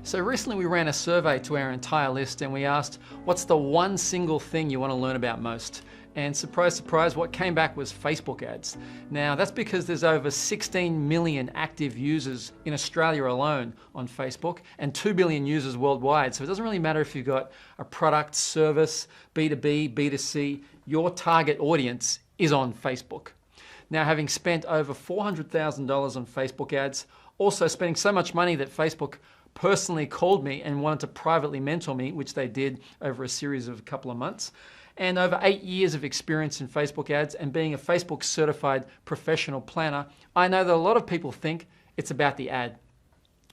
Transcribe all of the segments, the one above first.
So recently we ran a survey to our entire list and we asked, what's the one single thing you want to learn about most? And surprise, surprise, what came back was Facebook ads. Now that's because there's over 16 million active users in Australia alone on Facebook and 2 billion users worldwide. So it doesn't really matter if you've got a product, service, B2B, B2C, your target audience is on Facebook. Now, having spent over $400,000 on Facebook ads, also spending so much money that Facebook personally called me and wanted to privately mentor me, which they did over a series of a couple of months, and over 8 years of experience in Facebook ads and being a Facebook certified professional planner, I know that a lot of people think it's about the ad.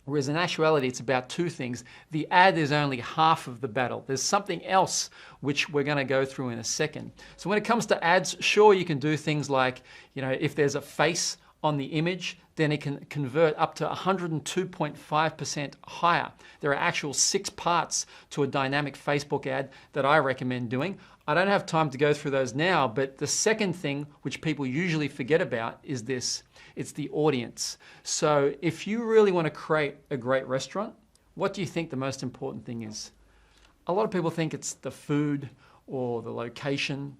Whereas in actuality, it's about two things. The ad is only half of the battle. There's something else which we're going to go through in a second. So when it comes to ads, sure, you can do things like, if there's a face on the image, then it can convert up to 102.5% higher. There are actual 6 parts to a dynamic Facebook ad that I recommend doing. I don't have time to go through those now, but the second thing which people usually forget about is this. It's the audience. So if you really want to create a great restaurant, what do you think the most important thing is? A lot of people think it's the food or the location.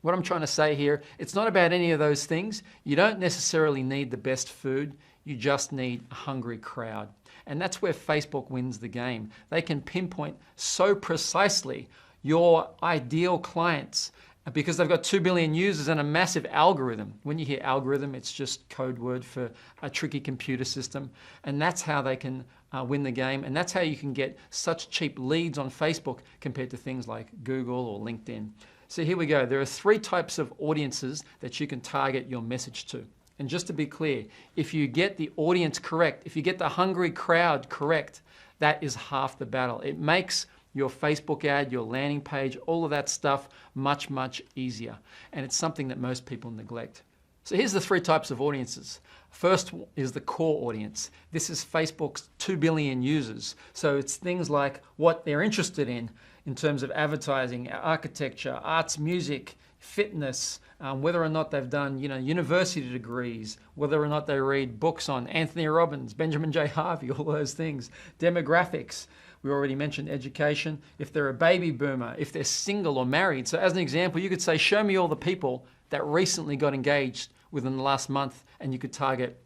What I'm trying to say here, it's not about any of those things. You don't necessarily need the best food. You just need a hungry crowd. And that's where Facebook wins the game. They can pinpoint so precisely your ideal clients because they've got 2 billion users and a massive algorithm. When you hear algorithm, it's just code word for a tricky computer system. And that's how they can win the game. And that's how you can get such cheap leads on Facebook compared to things like Google or LinkedIn. So here we go. There are 3 types of audiences that you can target your message to. And just to be clear, if you get the audience correct, if you get the hungry crowd correct, that is half the battle. It makes your Facebook ad, your landing page, all of that stuff much, much easier. And it's something that most people neglect. So here's the 3 types of audiences. First is the core audience. This is Facebook's 2 billion users. So it's things like what they're interested in terms of advertising, architecture, arts, music, fitness, whether or not they've done university degrees, whether or not they read books on Anthony Robbins, Benjamin J. Harvey, all those things, demographics. We already mentioned education, if they're a baby boomer, if they're single or married. So as an example, you could say, show me all the people that recently got engaged within the last month, and you could target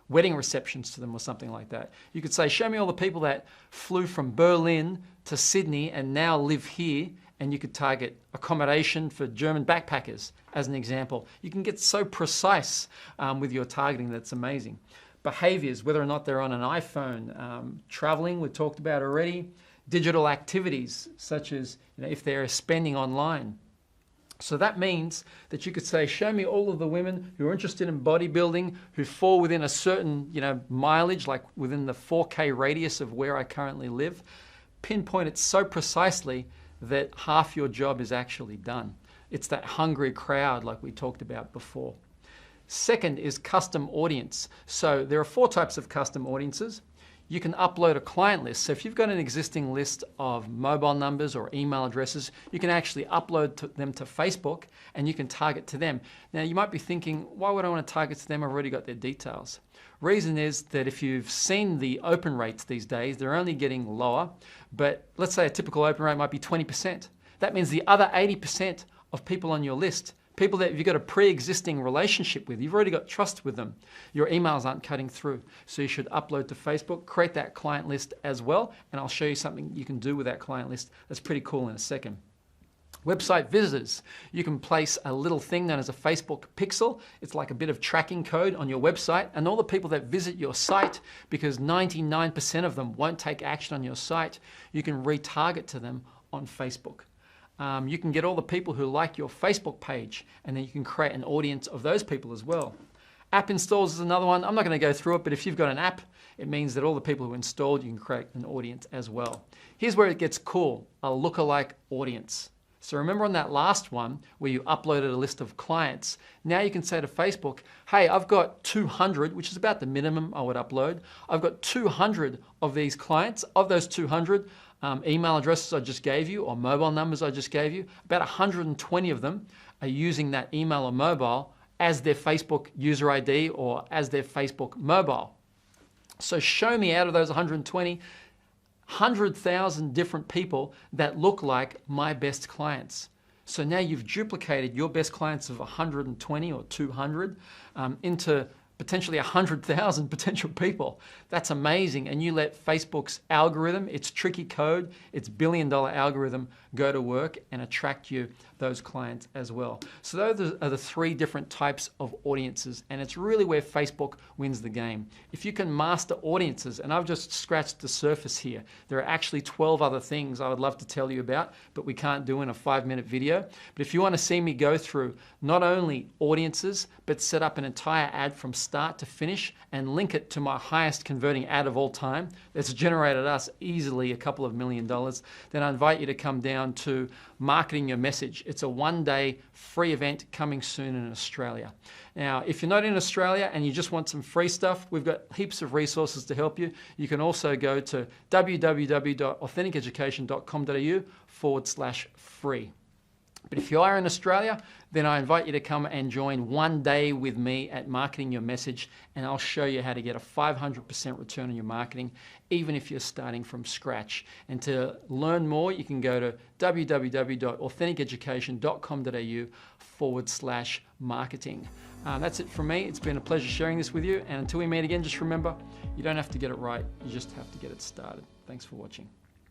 wedding receptions to them or something like that. You could say, show me all the people that flew from Berlin to Sydney and now live here, and you could target accommodation for German backpackers, as an example. You can get so precise with your targeting, that's amazing. Behaviors, whether or not they're on an iPhone, traveling, we talked about already, digital activities, such as if they're spending online. So that means that you could say, show me all of the women who are interested in bodybuilding, who fall within a certain mileage, like within the 4K radius of where I currently live. Pinpoint it so precisely that half your job is actually done. It's that hungry crowd like we talked about before. Second is custom audience. So there are 4 types of custom audiences. You can upload a client list. So if you've got an existing list of mobile numbers or email addresses, you can actually upload them to Facebook and you can target to them. Now you might be thinking, why would I want to target to them? I've already got their details. Reason is that if you've seen the open rates these days, they're only getting lower, but let's say a typical open rate might be 20%. That means the other 80% of people on your list, people that you've got a pre-existing relationship with, you've already got trust with them, your emails aren't cutting through. So you should upload to Facebook, create that client list as well, and I'll show you something you can do with that client list that's pretty cool in a second. Website visitors. You can place a little thing known as a Facebook pixel. It's like a bit of tracking code on your website, and all the people that visit your site, because 99% of them won't take action on your site, you can retarget to them on Facebook. You can get all the people who like your Facebook page, and then you can create an audience of those people as well. App installs is another one. I'm not going to go through it, but if you've got an app, it means that all the people who installed, you can create an audience as well. Here's where it gets cool, a lookalike audience. So remember on that last one where you uploaded a list of clients, now you can say to Facebook, hey, I've got 200, which is about the minimum I would upload. I've got 200 of these clients. Of those 200, email addresses I just gave you or mobile numbers I just gave you, about 120 of them are using that email or mobile as their Facebook user ID or as their Facebook mobile. So show me out of those 120, 100,000 different people that look like my best clients. So now you've duplicated your best clients of 120 or 200 into potentially 100,000 potential people. That's amazing. And you let Facebook's algorithm, its tricky code, its billion-dollar algorithm go to work and attract you those clients as well. So those are the three different types of audiences, and it's really where Facebook wins the game. If you can master audiences, and I've just scratched the surface here, there are actually 12 other things I would love to tell you about, but we can't do in a 5-minute video. But if you want to see me go through not only audiences, but set up an entire ad from start to finish and link it to my highest converting ad of all time that's generated us easily a couple of $1 million, then I invite you to come down to Marketing Your Message. It's a 1-day free event coming soon in Australia. Now, if you're not in Australia and you just want some free stuff, we've got heaps of resources to help you. You can also go to www.authenticeducation.com.au/free. But if you are in Australia, then I invite you to come and join 1 day with me at Marketing Your Message, and I'll show you how to get a 500% return on your marketing, even if you're starting from scratch. And to learn more, you can go to www.authenticeducation.com.au/marketing. That's it from me. It's been a pleasure sharing this with you. And until we meet again, just remember, you don't have to get it right. You just have to get it started. Thanks for watching.